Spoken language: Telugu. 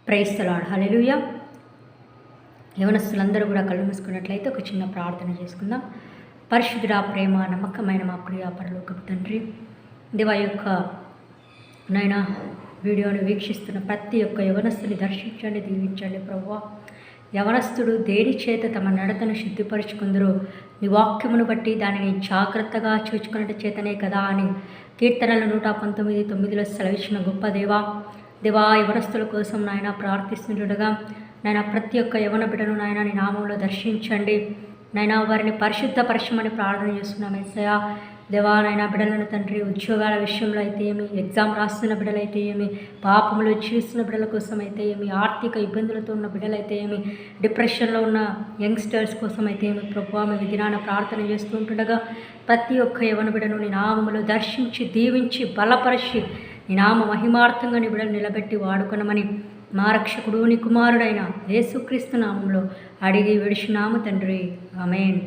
Praise the lord. హల్లెలూయా. యవనస్తులందరూ కూడా కళ్ళు మూసుకున్నట్లయితే ఒక చిన్న ప్రార్థన చేసుకుందాం. పరిశుద్ధుడా, ప్రేమ నమ్మకమైన మా ప్రియ పరలోకపు తండ్రి, దేవా యొక్క నైనా వీడియోని వీక్షిస్తున్న ప్రతి ఒక్క యవనస్తుని దర్శించండి, దీవించండి ప్రభువా. యవనస్తుడు దేని చేత తమ నడతను శుద్ధిపరుచుకుందరో నీ వాక్యమును బట్టి దానిని జాగ్రత్తగా చూచుకున్నట్టు చేతనే కదా అని కీర్తనలు 119:9 సెలవిచ్చిన గొప్ప దేవా. యవనస్తుల కోసం నాయన ప్రార్థిస్తుండగా నాయన ప్రతి ఒక్క యవన బిడ్డను నాయన నీ నామంలో దర్శించండి. నైనా వారిని పరిశుద్ధపరచమని ప్రార్థన చేస్తున్నాం యేసయ్యా. నాయన బిడ్డలను తండ్రి, ఉద్యోగాల విషయంలో అయితే ఏమి, ఎగ్జామ్ రాస్తున్న బిడ్డలైతే ఏమి, పాపములు చేస్తున్న బిడ్డల కోసం అయితే ఏమి, ఆర్థిక ఇబ్బందులతో ఉన్న బిడ్డలైతే ఏమి, డిప్రెషన్లో ఉన్న యంగ్స్టర్స్ కోసం అయితే ఏమి ప్రభువా, మేము దినాన ప్రార్థన చేస్తూ ఉంటుండగా ప్రతి ఒక్క యవన బిడ్డను నీ నామములో దర్శించి దీవించి బలపరిచి నీ నామ మహిమార్థంగా నీ బిడ్డను నిలబెట్టి వాడుకొనమని మా రక్షకుడు నీ కుమారుడైన యేసుక్రీస్తు నామంలో అడిగి విడిచినాము తండ్రి. ఆమేన్.